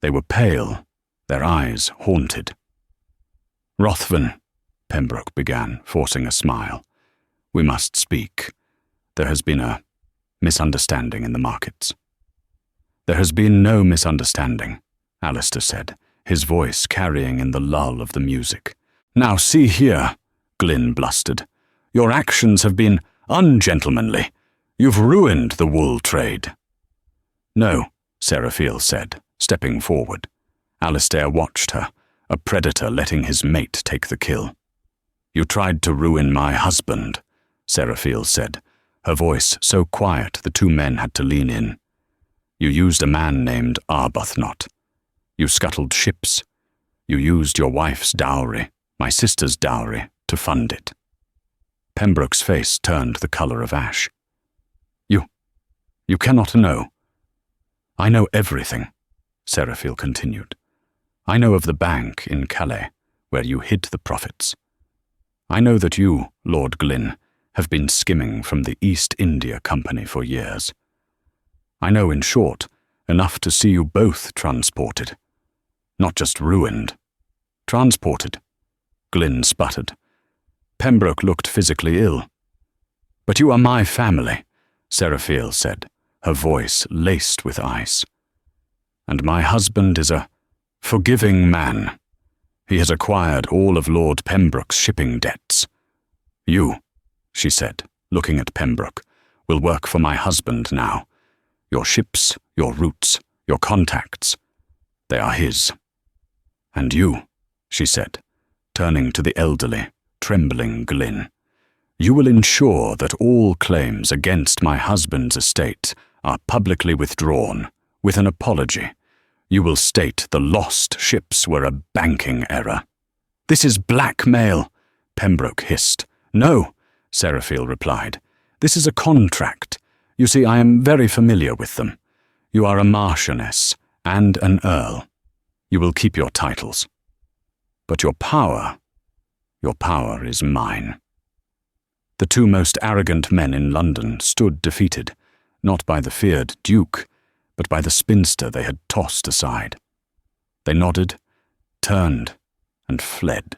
Speaker 1: They were pale, their eyes haunted. Ruthven, Pembroke began, forcing a smile. We must speak. There has been a misunderstanding in the markets. There has been no misunderstanding, Alistair said, his voice carrying in the lull of the music. Now see here, Glyn blustered. Your actions have been ungentlemanly. You've ruined the wool trade. No, Seraphiel said, stepping forward. Alistair watched her, a predator letting his mate take the kill. You tried to ruin my husband, Seraphiel said, her voice so quiet the two men had to lean in. You used a man named Arbuthnot. You scuttled ships. You used your wife's dowry, my sister's dowry, to fund it. Pembroke's face turned the colour of ash. You cannot know. I know everything, Seraphiel continued. I know of the bank in Calais, where you hid the profits. I know that you, Lord Glyn, have been skimming from the East India Company for years. I know, in short, enough to see you both transported. Not just ruined. Transported. Glyn sputtered. Pembroke looked physically ill. But you are my family, Seraphiel said, her voice laced with ice. And my husband is a forgiving man. He has acquired all of Lord Pembroke's shipping debts. You, she said, looking at Pembroke, will work for my husband now. Your ships, your routes, your contacts, they are his. And you, she said, turning to the elderly, trembling Glyn, you will ensure that all claims against my husband's estate are publicly withdrawn, with an apology. You will state the lost ships were a banking error. This is blackmail, Pembroke hissed. No, Seraphiel replied. This is a contract. You see, I am very familiar with them. You are a marchioness and an earl. You will keep your titles. But your power is mine. The two most arrogant men in London stood defeated, not by the feared Duke, but by the spinster they had tossed aside. They nodded, turned, and fled.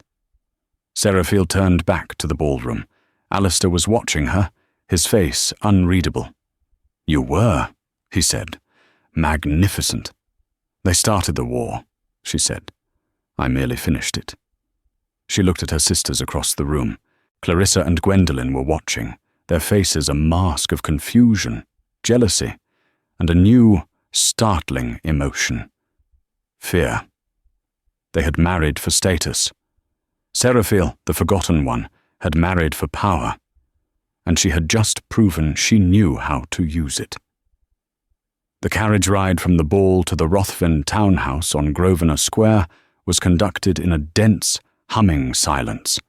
Speaker 1: Seraphiel turned back to the ballroom. Alistair was watching her, his face unreadable. You were, he said, magnificent. They started the war, she said. I merely finished it. She looked at her sisters across the room. Clarissa and Gwendolen were watching, their faces a mask of confusion, jealousy, and a new, startling emotion. Fear. They had married for status. Seraphiel, the forgotten one, had married for power, and she had just proven she knew how to use it. The carriage ride from the ball to the Rothven townhouse on Grosvenor Square was conducted in a dense, humming silence.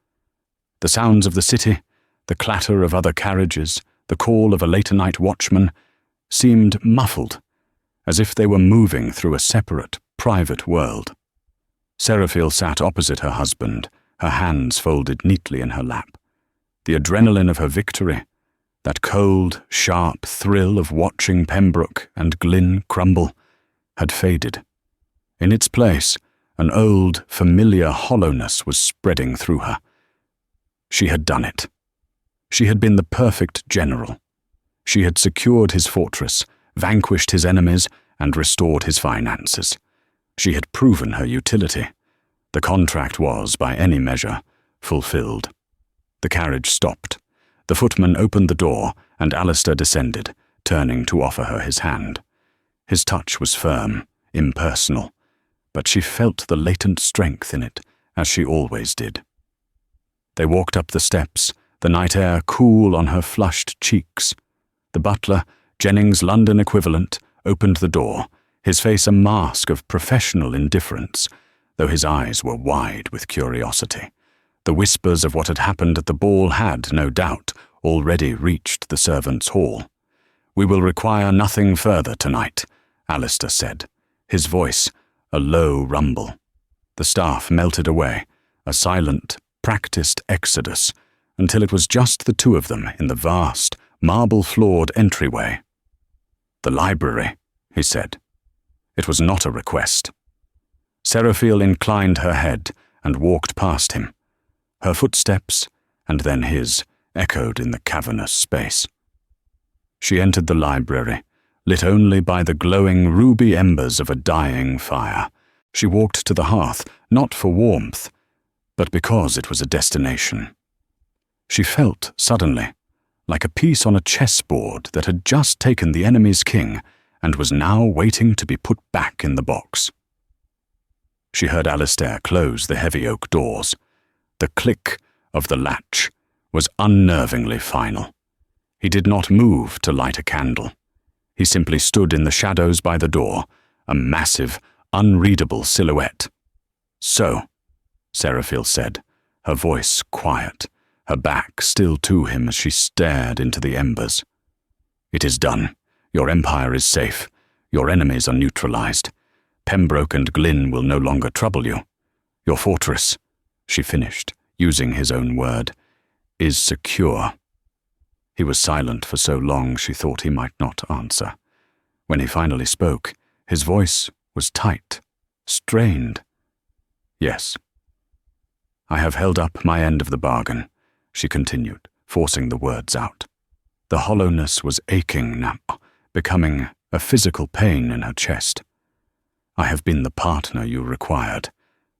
Speaker 1: The sounds of the city, the clatter of other carriages, the call of a later-night watchman, seemed muffled, as if they were moving through a separate, private world. Seraphiel sat opposite her husband, her hands folded neatly in her lap. The adrenaline of her victory, that cold, sharp thrill of watching Pembroke and Glyn crumble, had faded. In its place, an old, familiar hollowness was spreading through her. She had done it. She had been the perfect general. She had secured his fortress, vanquished his enemies, and restored his finances. She had proven her utility. The contract was, by any measure, fulfilled. The carriage stopped. The footman opened the door, and Alistair descended, turning to offer her his hand. His touch was firm, impersonal, but she felt the latent strength in it, as she always did. They walked up the steps, the night air cool on her flushed cheeks. The butler, Jennings' London equivalent, opened the door, his face a mask of professional indifference, though his eyes were wide with curiosity. The whispers of what had happened at the ball had, no doubt, already reached the servants' hall. "We will require nothing further tonight," Alistair said, his voice a low rumble. The staff melted away, a silent, practiced exodus, until it was just the two of them in the vast, marble-floored entryway. "The library," he said. It was not a request. Seraphiel inclined her head and walked past him. Her footsteps, and then his, echoed in the cavernous space. She entered the library, lit only by the glowing ruby embers of a dying fire. She walked to the hearth, not for warmth, but because it was a destination. She felt, suddenly, like a piece on a chessboard that had just taken the enemy's king and was now waiting to be put back in the box. She heard Alistair close the heavy oak doors. The click of the latch was unnervingly final. He did not move to light a candle. He simply stood in the shadows by the door, a massive, unreadable silhouette. "So," Seraphiel said, her voice quiet, her back still to him as she stared into the embers. "It is done. Your empire is safe. Your enemies are neutralized. Pembroke and Glyn will no longer trouble you. Your fortress," she finished, using his own word, "is secure." He was silent for so long she thought he might not answer. When he finally spoke, his voice was tight, strained. "Yes. I have held up my end of the bargain," she continued, forcing the words out. The hollowness was aching now, becoming a physical pain in her chest. "I have been the partner you required,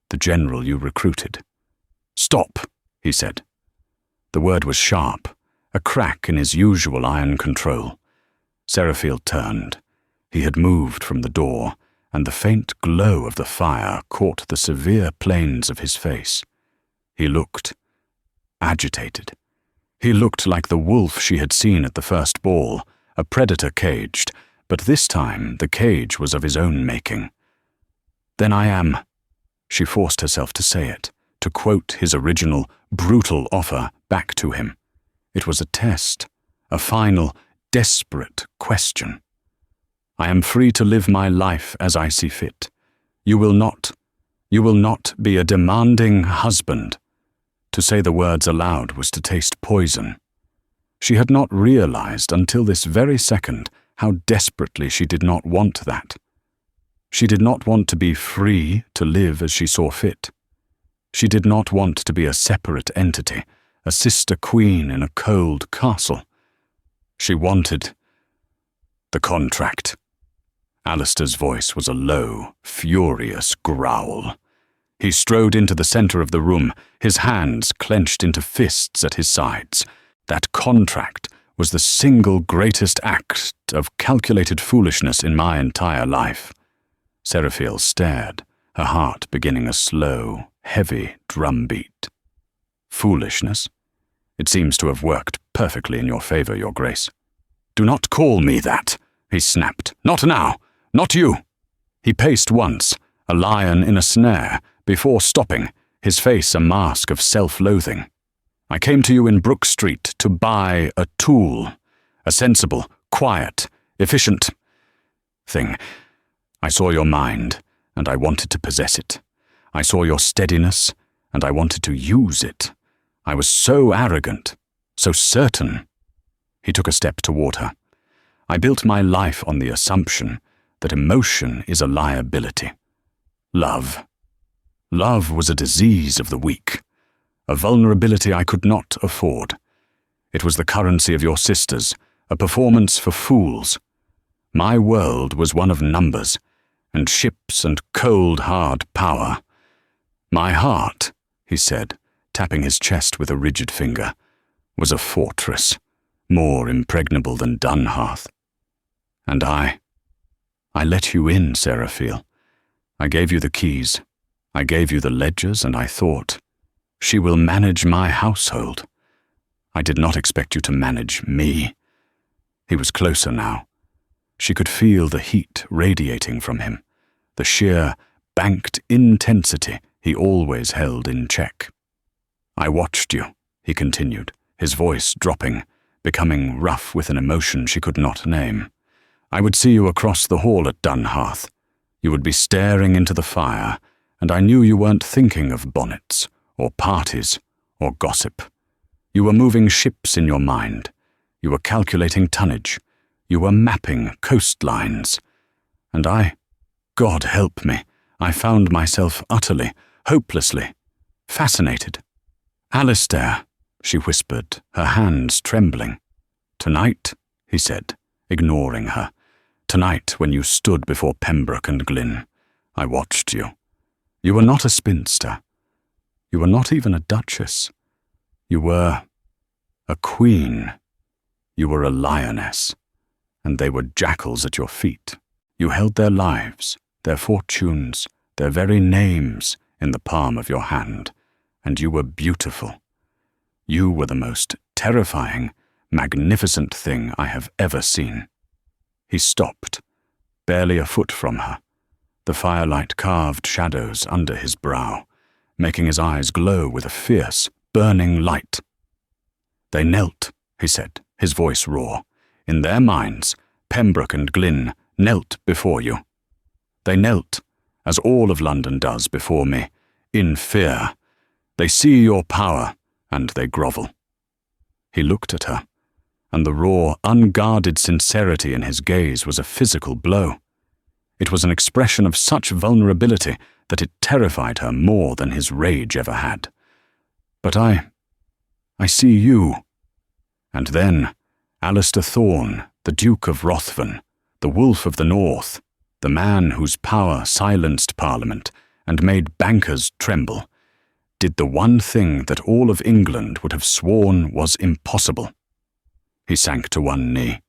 Speaker 1: the general you recruited." "Stop," he said. The word was sharp, a crack in his usual iron control. Seraphiel turned. He had moved from the door, and the faint glow of the fire caught the severe planes of his face. He looked agitated. He looked like the wolf she had seen at the first ball, a predator caged, but this time the cage was of his own making. "Then I am," she forced herself to say it, to quote his original, brutal offer back to him. It was a test, a final, desperate question. "I am free to live my life as I see fit. You will not be a demanding husband." To say the words aloud was to taste poison. She had not realized until this very second how desperately she did not want that. She did not want to be free to live as she saw fit. She did not want to be a separate entity, a sister queen in a cold castle. She wanted the contract. Alistair's voice was a low, furious growl. He strode into the center of the room, his hands clenched into fists at his sides. That contract was the single greatest act of calculated foolishness in my entire life. Seraphiel stared, her heart beginning a slow, heavy drumbeat. Foolishness? It seems to have worked perfectly in your favor, Your Grace. Do not call me that, he snapped. Not now. Not you. He paced once, a lion in a snare, before stopping, his face a mask of self-loathing. I came to you in Brook Street to buy a tool, a sensible, quiet, efficient thing. I saw your mind, and I wanted to possess it. I saw your steadiness, and I wanted to use it. I was so arrogant, so certain. He took a step toward her. I built my life on the assumption that emotion is a liability. Love. Love was a disease of the weak, a vulnerability I could not afford. It was the currency of your sisters, a performance for fools. My world was one of numbers, and ships and cold, hard power. My heart, he said, tapping his chest with a rigid finger, was a fortress, more impregnable than Dunhearth. And I let you in, Seraphiel. I gave you the keys. I gave you the ledgers, and I thought, she will manage my household. I did not expect you to manage me. He was closer now. She could feel the heat radiating from him, the sheer, banked intensity he always held in check. I watched you, he continued, his voice dropping, becoming rough with an emotion she could not name. I would see you across the hall at Dunhearth. You would be staring into the fire, and I knew you weren't thinking of bonnets, or parties, or gossip. You were moving ships in your mind. You were calculating tonnage. You were mapping coastlines. And God help me, I found myself utterly, hopelessly, fascinated. Alistair, she whispered, her hands trembling. Tonight, he said, ignoring her. Tonight, when you stood before Pembroke and Glynn, I watched you. You were not a spinster. You were not even a duchess. You were a queen. You were a lioness, and they were jackals at your feet. You held their lives, their fortunes, their very names in the palm of your hand, and you were beautiful. You were the most terrifying, magnificent thing I have ever seen. He stopped, barely a foot from her, the firelight carved shadows under his brow, making his eyes glow with a fierce, burning light. They knelt, he said, his voice raw. In their minds, Pembroke and Glynn knelt before you. They knelt, as all of London does before me, in fear. They see your power, and they grovel. He looked at her, and the raw, unguarded sincerity in his gaze was a physical blow. It was an expression of such vulnerability that it terrified her more than his rage ever had. But I see you. And then, Alistair Thorne, the Duke of Rothven, the Wolf of the North, the man whose power silenced Parliament and made bankers tremble, did the one thing that all of England would have sworn was impossible. He sank to one knee.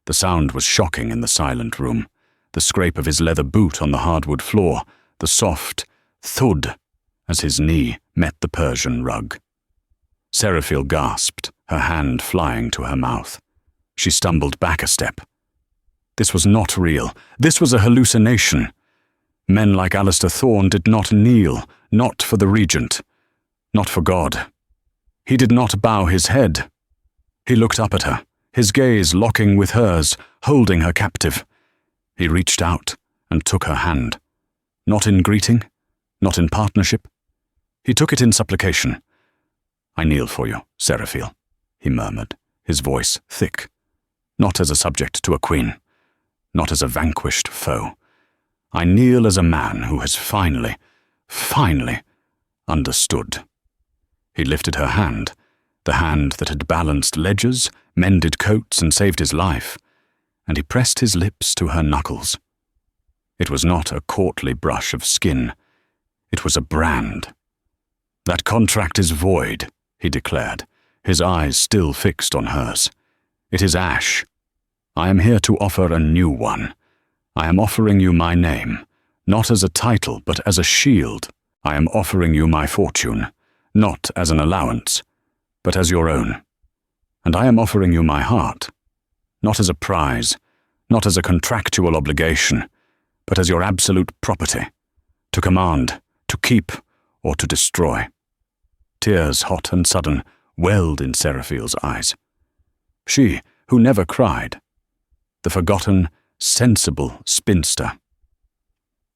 Speaker 1: The sound was shocking in the silent room, the scrape of his leather boot on the hardwood floor, the soft thud as his knee met the Persian rug. Seraphiel gasped, her hand flying to her mouth. She stumbled back a step. This was not real. This was a hallucination. Men like Alistair Thorne did not kneel, not for the regent, not for God. He did not bow his head. He looked up at her, his gaze locking with hers, holding her captive. He reached out and took her hand. Not in greeting, not in partnership. He took it in supplication. I kneel for you, Seraphiel, he murmured, his voice thick. Not as a subject to a queen, not as a vanquished foe. I kneel as a man who has finally understood. He lifted her hand, the hand that had balanced ledgers, mended coats, and saved his life, and he pressed his lips to her knuckles. It was not a courtly brush of skin. It was a brand. That contract is void, he declared, his eyes still fixed on hers. It is ash. I am here to offer a new one. I am offering you my name, Not as a title, but as a shield. I am offering you my fortune, not as an allowance, but as your own. And I am offering you my heart, not as a prize, not as a contractual obligation, but as your absolute property, to command, to keep, or to destroy. Tears, hot and sudden, welled in Seraphiel's eyes. She, who never cried, the forgotten, sensible spinster.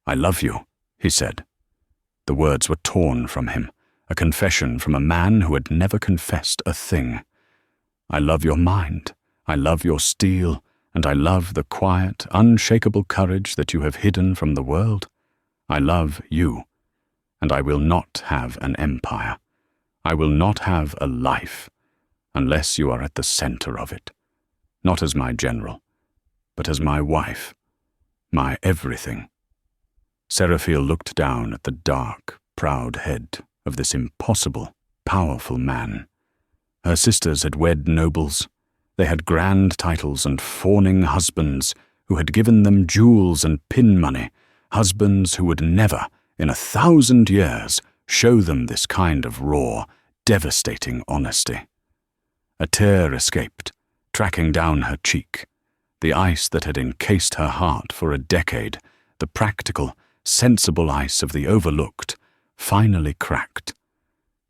Speaker 1: "I love you," he said. The words were torn from him, a confession from a man who had never confessed a thing. "I love your mind, I love your steel, and I love the quiet, unshakable courage that you have hidden from the world. I love you, and I will not have an empire. I will not have a life, unless you are at the center of it, not as my general, but as my wife, my everything." Seraphiel looked down at the dark, proud head of this impossible, powerful man. Her sisters had wed nobles. They had grand titles and fawning husbands who had given them jewels and pin money, husbands who would never, in 1,000 years, show them this kind of raw, devastating honesty. A tear escaped, tracking down her cheek. The ice that had encased her heart for a decade, the practical, sensible ice of the overlooked, finally cracked.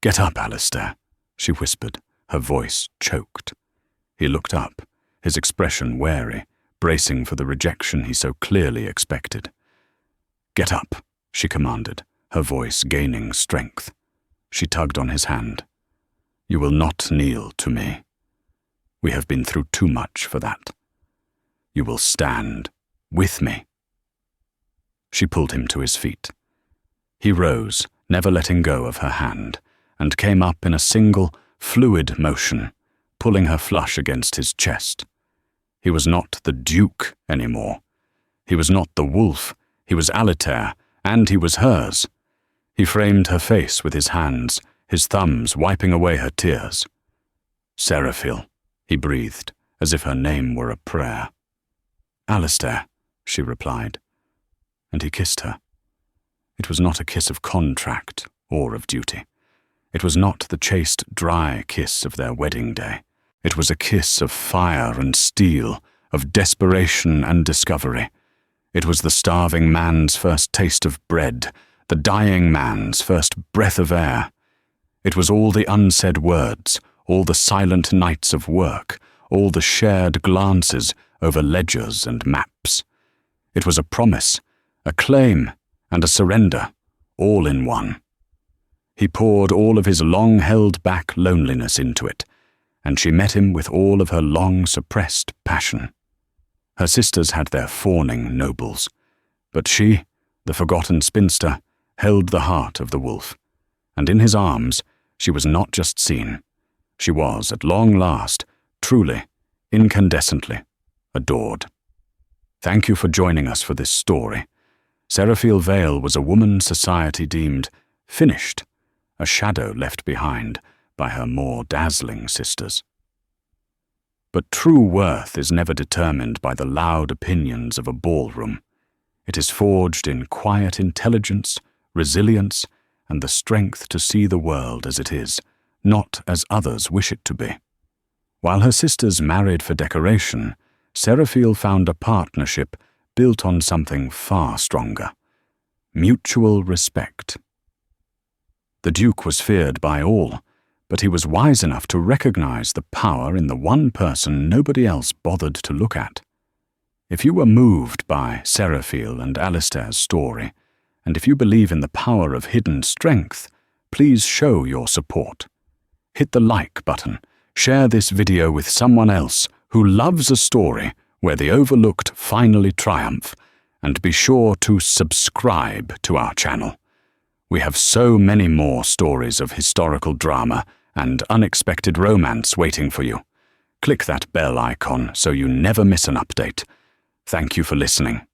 Speaker 1: "Get up, Alistair," she whispered, her voice choked. He looked up, his expression wary, bracing for the rejection he so clearly expected. "Get up," she commanded, her voice gaining strength. She tugged on his hand. "You will not kneel to me. We have been through too much for that. You will stand with me." She pulled him to his feet. He rose, never letting go of her hand, and came up in a single, fluid motion, pulling her flush against his chest. He was not the Duke anymore. He was not the wolf. He was Alistair, and he was hers. He framed her face with his hands, his thumbs wiping away her tears. "Seraphiel," he breathed, as if her name were a prayer. "Alistair," she replied, and he kissed her. It was not a kiss of contract or of duty. It was not the chaste, dry kiss of their wedding day. It was a kiss of fire and steel, of desperation and discovery. It was the starving man's first taste of bread, the dying man's first breath of air. It was all the unsaid words, all the silent nights of work, all the shared glances over ledgers and maps. It was a promise, a claim, and a surrender, all in one. He poured all of his long-held-back loneliness into it, and she met him with all of her long-suppressed passion. Her sisters had their fawning nobles, but she, the forgotten spinster, held the heart of the wolf, and in his arms she was not just seen. She was, at long last, truly, incandescently, adored. Thank you for joining us for this story. Seraphiel Vale was a woman society deemed finished, a shadow left behind by her more dazzling sisters. But true worth is never determined by the loud opinions of a ballroom. It is forged in quiet intelligence, resilience, and the strength to see the world as it is, not as others wish it to be. While her sisters married for decoration, Seraphiel found a partnership built on something far stronger: mutual respect. The Duke was feared by all, but he was wise enough to recognize the power in the one person nobody else bothered to look at. If you were moved by Seraphiel and Alistair's story, and if you believe in the power of hidden strength, please show your support. Hit the like button, share this video with someone else who loves a story where the overlooked finally triumph, and be sure to subscribe to our channel. We have so many more stories of historical drama and unexpected romance waiting for you. Click that bell icon so you never miss an update. Thank you for listening.